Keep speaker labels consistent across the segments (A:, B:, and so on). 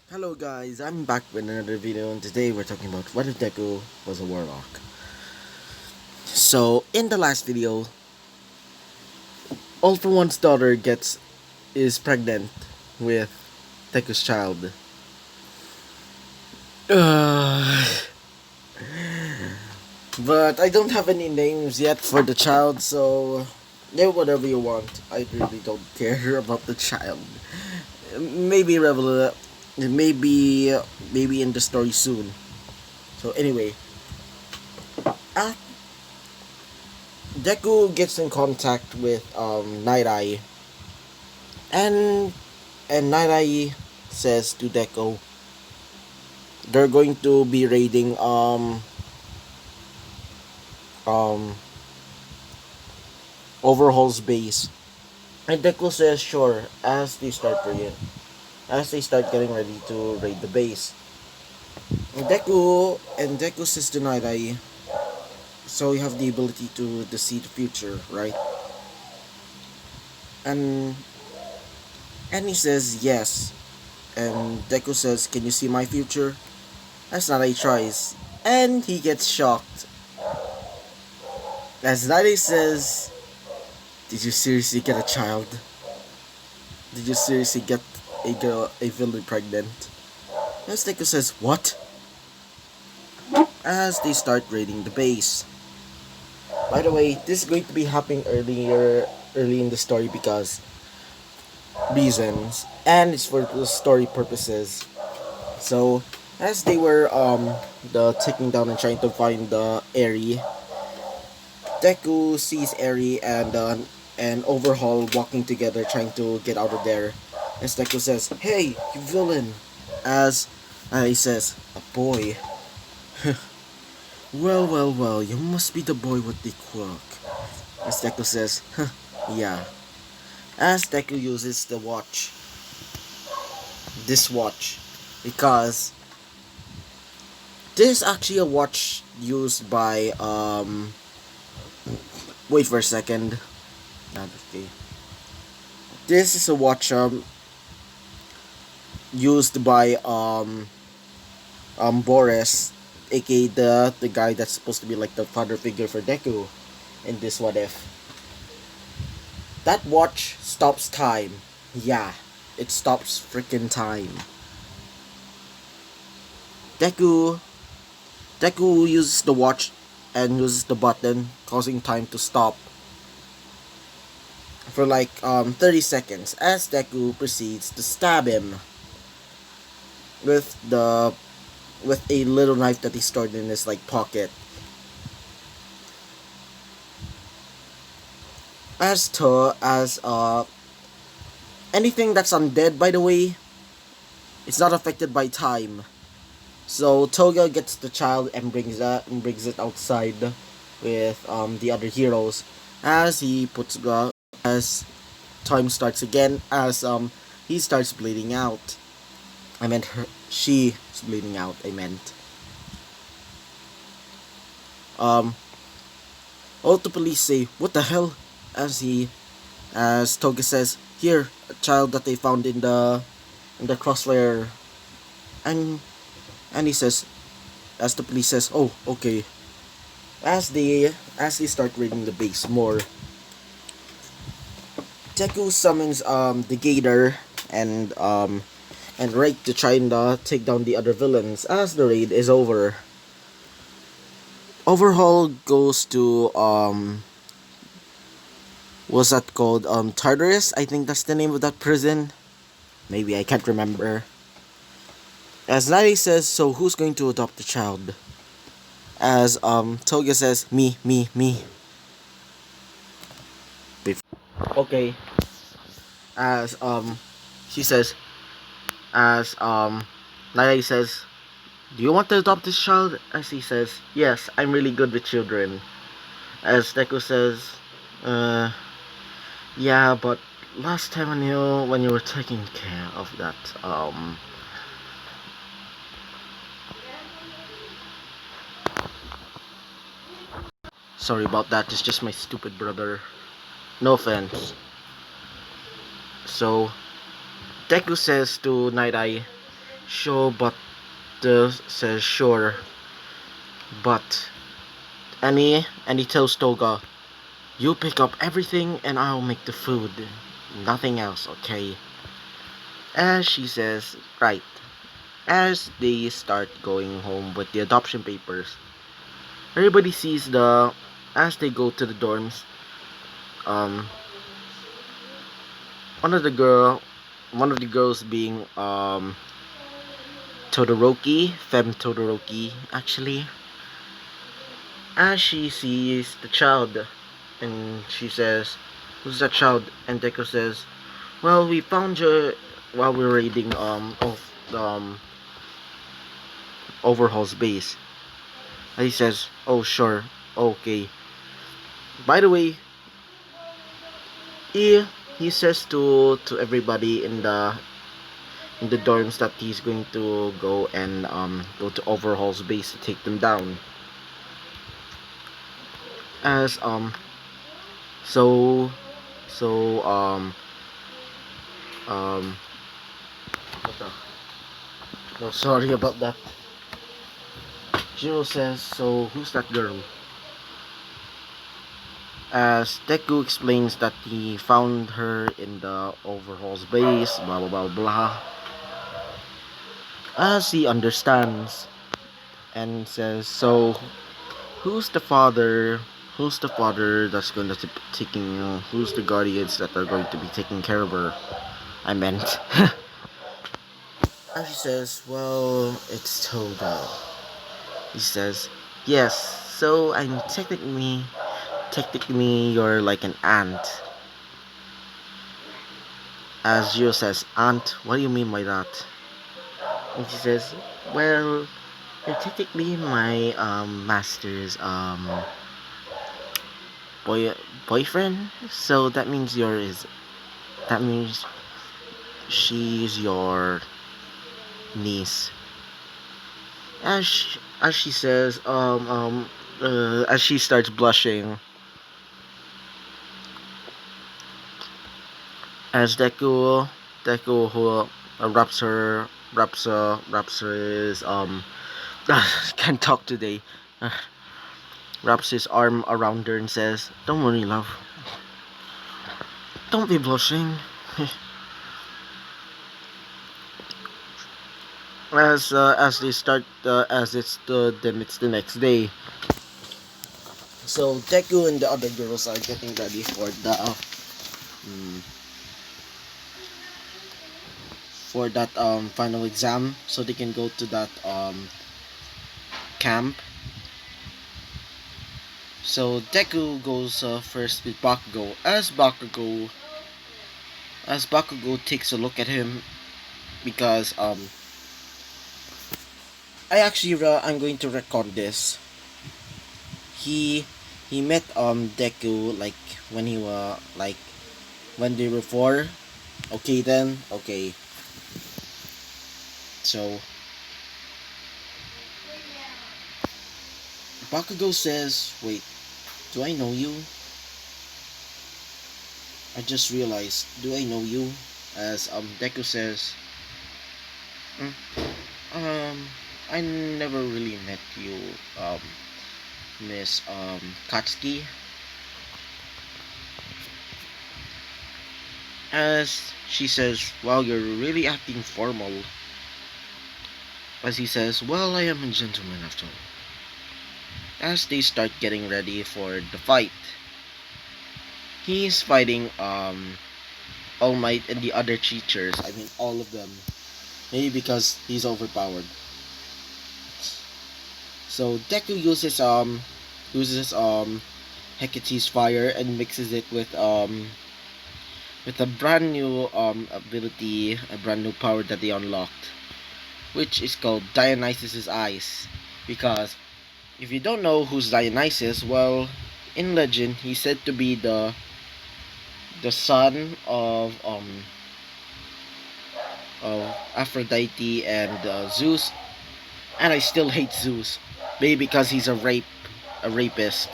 A: Hello guys, I'm back with another video and today we're talking about what if Deku was a warlock. So in the last video, All for One's daughter is pregnant with Deku's child. Uh, but I don't have any names yet for the child, so name whatever you want. I really don't care about the child. Maybe revel maybe maybe in the story soon. So anyway, uh, Deku gets in contact with Night Eye, and Night Eye says to Deku they're going to be raiding um Overhaul's base, and Deku says sure as they start getting ready to raid the base. Deku says to Night Eye, so you have the ability to see the future, right? And he says yes. And Deku says, can you see my future? As Nade tries, and he gets shocked. As Nade says, did you seriously get a child? Did you seriously get a villain pregnant? As Deku says, what? As they start raiding the base. By the way, this is going to be happening early in the story because reasons, and it's for the story purposes. So, as they were taking down and trying to find the Eri, Deku sees Eri and Overhaul walking together trying to get out of there. As Deku says, "Hey, you villain!" As he says, "A boy." Well, you must be the boy with the quirk. As Deku says, "Huh, yeah." As Deku uses this watch, because this is actually a watch used by wait for a second. Not okay. This is a watch used by Boris, aka the guy that's supposed to be like the father figure for Deku in this What If. That watch stops time. Yeah, it stops freaking time. Deku Deku uses the watch and uses the button, causing time to stop for like 30 seconds as Deku proceeds to stab him with a little knife that he stored in his like pocket. As anything that's undead, by the way, it's not affected by time. So Toga gets the child and brings it outside with the other heroes as as time starts again as he starts bleeding out. I meant she's bleeding out. I meant all the police say, "What the hell?" As Toga says, "Here, a child that they found in the crossfire," and he says, as the police says, "Oh, okay." As they start raiding the base more, Deku summons the Gator and Rake to try and take down the other villains. As the raid is over, Overhaul goes to what's that called? Tartarus, I think that's the name of that prison. Maybe, I can't remember. As Nari says, so who's going to adopt the child? As Toga says, me. Okay. As she says, as Nari says, do you want to adopt this child? As he says, yes, I'm really good with children. As Deku says, yeah, but last time when you were taking care of that, sorry about that, it's just my stupid brother. No offense. So, Deku says to Night Eye, Sure, but says sure, but and he tells Toga, you pick up everything and I'll make the food. Nothing else, okay? As she says, right. As they start going home with the adoption papers, everybody sees as they go to the dorms, um, one of the girl, one of the girls being Todoroki, Femme Todoroki, actually, as she sees the child, and she says, "Who's that child?" And Deku says, "Well, we found her while we were raiding Overhaul's base." And he says, "Oh sure, okay." By the way, he says to everybody in the dorms that he's going to go and go to Overhaul's base to take them down. As so so um what the no sorry about that. Jiro says, "So who's that girl?" As Deku explains that he found her in the Overhaul's base, blah blah blah blah. As he understands and says, "So who's the father? Who's the father that's going to be taking? Who's the guardians that are going to be taking care of her?" I meant. And she says, "Well, it's Toga." He says, "Yes. So I'm technically, you're like an aunt." As Gio says, "Aunt, what do you mean by that?" And she says, "Well, you're technically my master's boy boyfriend. So that means that means she's your niece." As she says, as she starts blushing, as Deku who wraps her his can't talk today. Uh, Wraps his arm around her and says, "Don't worry, love. Don't be blushing." As they start as it's the next day. So Deku and the other girls are getting ready mm, for that final exam, so they can go to that camp. So Deku goes first with Bakugo. As Bakugo takes a look at him, because I'm going to record this. He he met Deku like when he was like when they were four. Okay then, okay. So Bakugo says, "Wait, do I know you? I just realized, do I know you?" As Deku says, "Mm, I never really met you, Miss Katsuki." As she says, "Wow, you're really acting formal." As he says, "Well, I am a gentleman after all." As they start getting ready for the fight, he's fighting All Might and the other teachers. I mean, all of them. Maybe because he's overpowered. So Deku uses Hecate's fire and mixes it with a brand new ability, a brand new power that they unlocked, which is called Dionysus's Eyes. Because if you don't know who's Dionysus, well, in legend he's said to be the son of Aphrodite and Zeus. And I still hate Zeus, maybe because he's a rapist.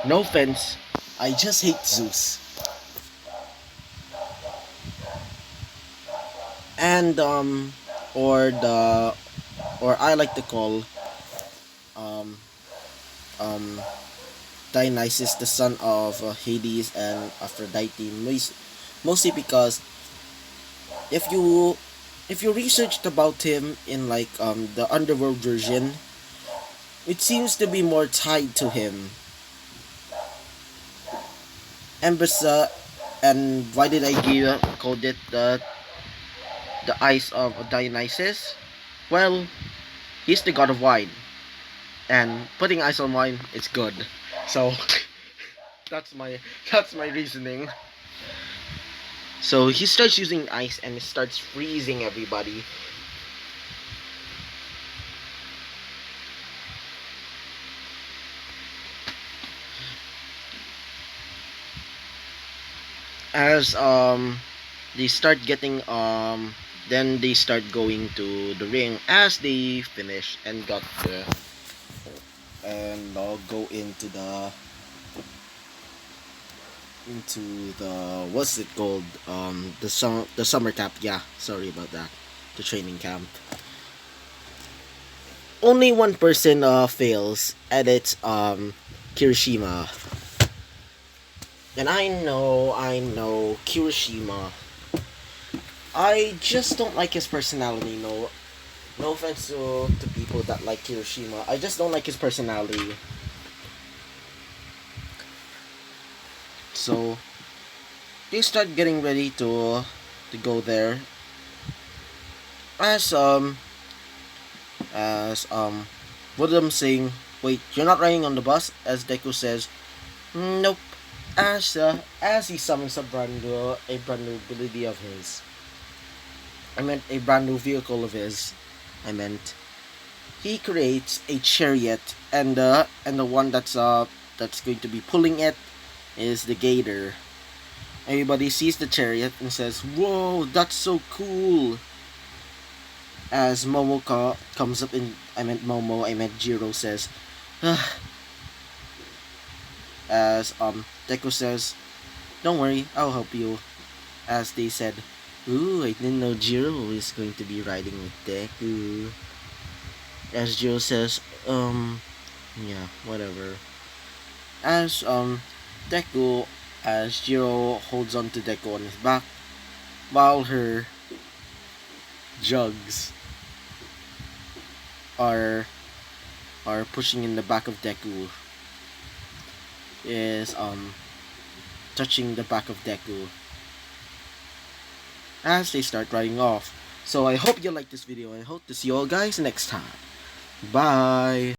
A: No offense, I just hate Zeus. And or the or I like to call um um Dionysus, the son of Hades and Aphrodite, mostly because if you if you researched about him in like the underworld version, it seems to be more tied to him. Embasa, and why did I called it the eyes of Dionysus? Well, he's the god of wine, and putting ice on wine is good. So that's my that's my reasoning. So he starts using ice and starts freezing everybody. As they start getting then they start going to the ring as they finish and got the and go into the what's it called, the summer camp. Yeah, sorry about that, the training camp. Only one person fails, and it's Kirishima. And I know Kirishima, I just don't like his personality. No offense to people that like Kirishima, I just don't like his personality. So they start getting ready to go there as as one of them saying, "Wait, you're not riding on the bus?" As Deku says, "Nope." As he summons a brand new ability of his. I meant a brand new vehicle of his. I meant he creates a chariot, and the one that's going to be pulling it is the gator. Everybody sees the chariot and says, "Whoa, that's so cool!" As comes up in, I meant Momo, I meant Jiro says, "Ah," as Deku says, "Don't worry, I'll help you." As they said, "Ooh, I didn't know Jiro is going to be riding with Deku." As Jiro says, yeah, whatever." As Deku, as Jiro holds on to Deku on his back, while her jugs are pushing in the back of Deku, is touching the back of Deku as they start riding off. So I hope you like this video, and I hope to see you all guys next time. Bye.